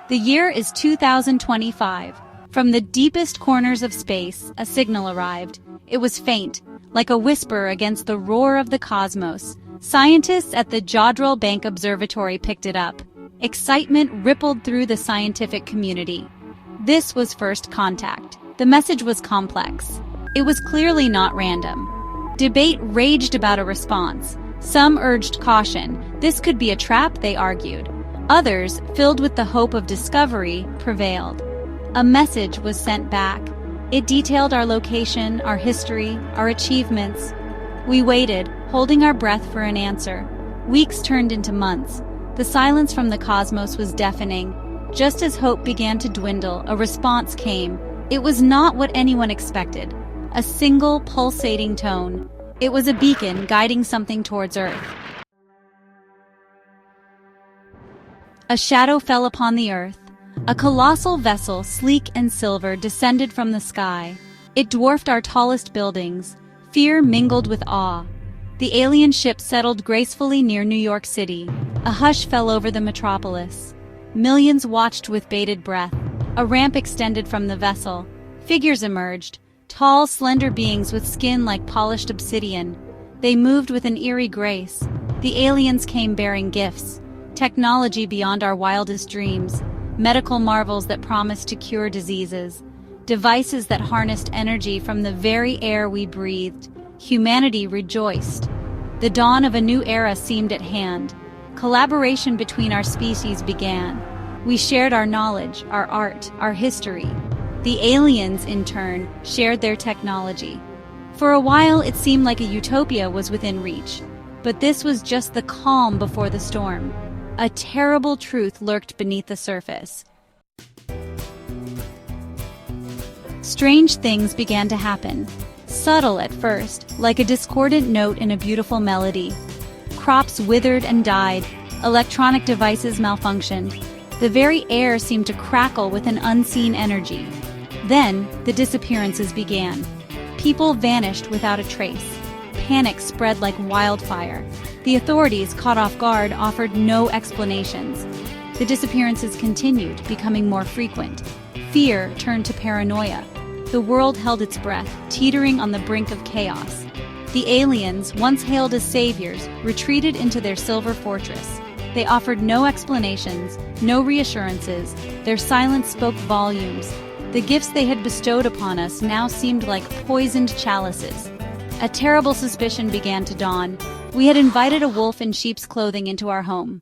The year is 2025. From the deepest corners of space, a signal arrived. It was faint, like a whisper against the roar of the cosmos. Scientists at the Jodrell Bank Observatory picked it up. Excitement rippled through the scientific community. This was first contact. The message was complex. It was clearly not random. Debate raged about a response. Some urged caution. This could be a trap, they argued. Others, filled with the hope of discovery, prevailed. A message was sent back. It detailed our location, our history, our achievements. We waited, holding our breath for an answer. Weeks turned into months. The silence from the cosmos was deafening. Just as hope began to dwindle, a response came. It was not what anyone expected. A single, pulsating tone. It was a beacon guiding something towards Earth. A shadow fell upon the Earth. A colossal vessel, sleek and silver, descended from the sky. It dwarfed our tallest buildings. Fear mingled with awe. The alien ship settled gracefully near New York City. A hush fell over the metropolis. Millions watched with bated breath. A ramp extended from the vessel. Figures emerged. Tall, slender beings with skin like polished obsidian. They moved with an eerie grace. The aliens came bearing gifts. Technology beyond our wildest dreams. Medical marvels that promised to cure diseases. Devices that harnessed energy from the very air we breathed. Humanity rejoiced. The dawn of a new era seemed at hand. Collaboration between our species began. We shared our knowledge, our art, our history. The aliens, in turn, shared their technology. For a while, it seemed like a utopia was within reach. But this was just the calm before the storm. A terrible truth lurked beneath the surface. Strange things began to happen. Subtle at first, like a discordant note in a beautiful melody. Crops withered and died. Electronic devices malfunctioned. The very air seemed to crackle with an unseen energy. Then, the disappearances began. People vanished without a trace. Panic spread like wildfire. The authorities, caught off guard, offered no explanations. The disappearances continued, becoming more frequent. Fear turned to paranoia. The world held its breath, teetering on the brink of chaos. The aliens, once hailed as saviors, retreated into their silver fortress. They offered no explanations, no reassurances. Their silence spoke volumes. The gifts they had bestowed upon us now seemed like poisoned chalices. A terrible suspicion began to dawn. We had invited a wolf in sheep's clothing into our home.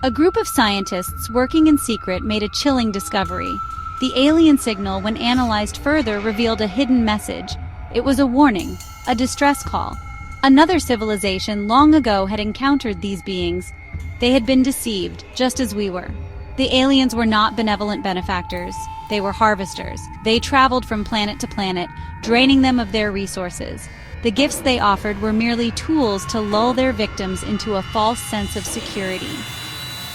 A group of scientists working in secret made a chilling discovery. The alien signal, when analyzed further, revealed a hidden message. It was a warning, a distress call. Another civilization long ago had encountered these beings. They had been deceived, just as we were. The aliens were not benevolent benefactors. They were harvesters. They traveled from planet to planet, draining them of their resources. The gifts they offered were merely tools to lull their victims into a false sense of security.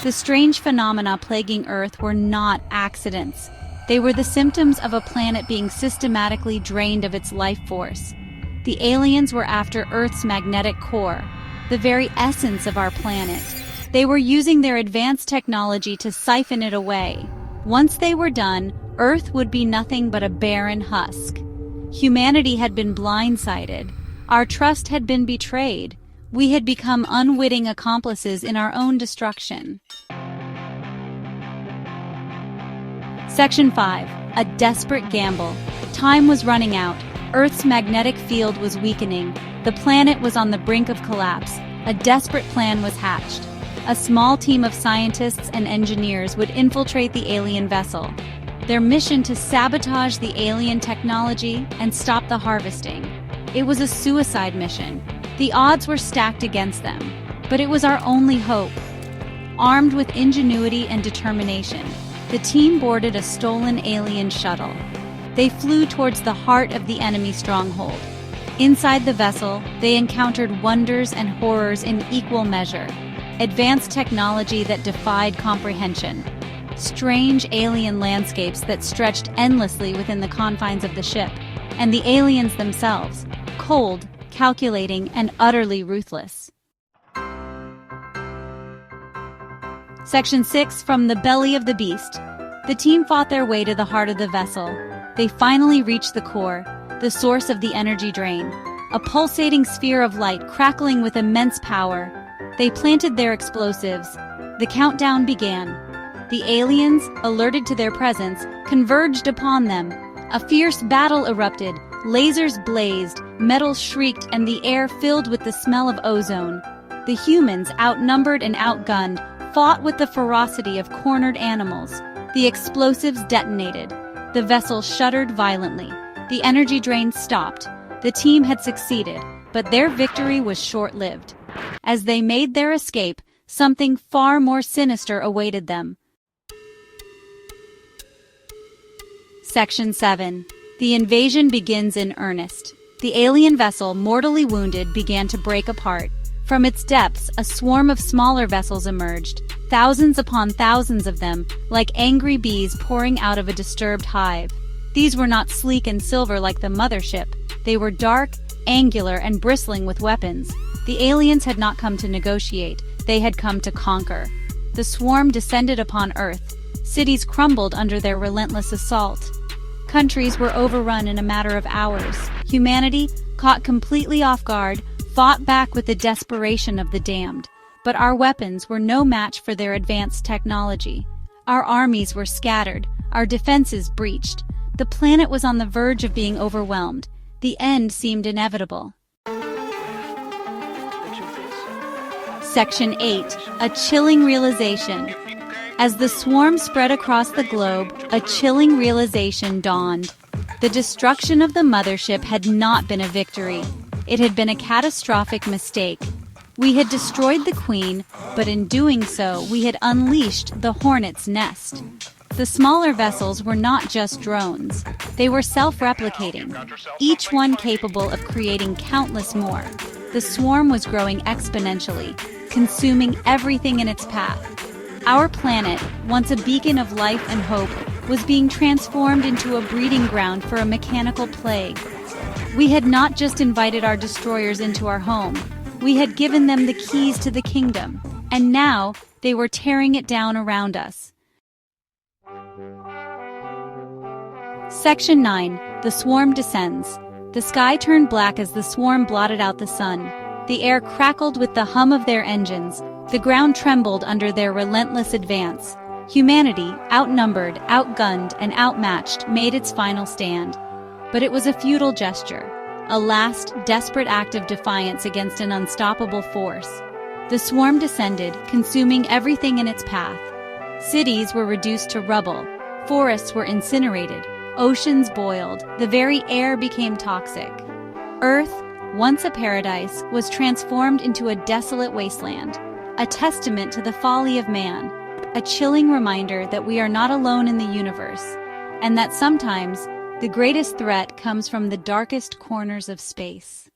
The strange phenomena plaguing Earth were not accidents. They were the symptoms of a planet being systematically drained of its life force. The aliens were after Earth's magnetic core, the very essence of our planet. They were using their advanced technology to siphon it away. Once they were done, Earth would be nothing but a barren husk. Humanity had been blindsided. Our trust had been betrayed. We had become unwitting accomplices in our own destruction. Section 5. A desperate gamble. Time was running out. Earth's magnetic field was weakening. The planet was on the brink of collapse. A desperate plan was hatched. A small team of scientists and engineers would infiltrate the alien vessel. Their mission to sabotage the alien technology and stop the harvesting. It was a suicide mission. The odds were stacked against them, but it was our only hope. Armed with ingenuity and determination, the team boarded a stolen alien shuttle. They flew towards the heart of the enemy stronghold. Inside the vessel, they encountered wonders and horrors in equal measure. Advanced technology that defied comprehension. Strange alien landscapes that stretched endlessly within the confines of the ship. And the aliens themselves, cold, calculating, and utterly ruthless. Section 6, From the Belly of the Beast. The team fought their way to the heart of the vessel. They finally reached the core, the source of the energy drain, a pulsating sphere of light crackling with immense power. They planted their explosives. The countdown began. The aliens, alerted to their presence, converged upon them. A fierce battle erupted. Lasers blazed, metal shrieked, and the air filled with the smell of ozone. The humans, outnumbered and outgunned, fought with the ferocity of cornered animals. The explosives detonated. The vessel shuddered violently. The energy drain stopped. The team had succeeded, but their victory was short-lived. As they made their escape, something far more sinister awaited them. Section 7. The invasion begins in earnest. The alien vessel, mortally wounded, began to break apart. From its depths, a swarm of smaller vessels emerged, thousands upon thousands of them, like angry bees pouring out of a disturbed hive. These were not sleek and silver like the mothership. They were dark, angular, and bristling with weapons. The aliens had not come to negotiate. They had come to conquer. The swarm descended upon Earth. Cities crumbled under their relentless assault. Countries were overrun in a matter of hours. Humanity, caught completely off guard, fought back with the desperation of the damned. But our weapons were no match for their advanced technology. Our armies were scattered, our defenses breached. The planet was on the verge of being overwhelmed. The end seemed inevitable. Section 8. A chilling realization. As the swarm spread across the globe, a chilling realization dawned. The destruction of the mothership had not been a victory. It had been a catastrophic mistake. We had destroyed the Queen, but in doing so, we had unleashed the hornet's nest. The smaller vessels were not just drones. They were self-replicating, each one capable of creating countless more. The swarm was growing exponentially, consuming everything in its path. Our planet, once a beacon of life and hope, was being transformed into a breeding ground for a mechanical plague. We had not just invited our destroyers into our home, we had given them the keys to the kingdom, and now they were tearing it down around us. Section 9. The swarm descends. The sky turned black as the swarm blotted out the sun. The air crackled with the hum of their engines. The ground trembled under their relentless advance. Humanity, outnumbered, outgunned, and outmatched, made its final stand. But it was a futile gesture, a last, desperate act of defiance against an unstoppable force. The swarm descended, consuming everything in its path. Cities were reduced to rubble, forests were incinerated, oceans boiled, the very air became toxic. Earth, once a paradise, was transformed into a desolate wasteland, a testament to the folly of man, a chilling reminder that we are not alone in the universe, and that sometimes the greatest threat comes from the darkest corners of space.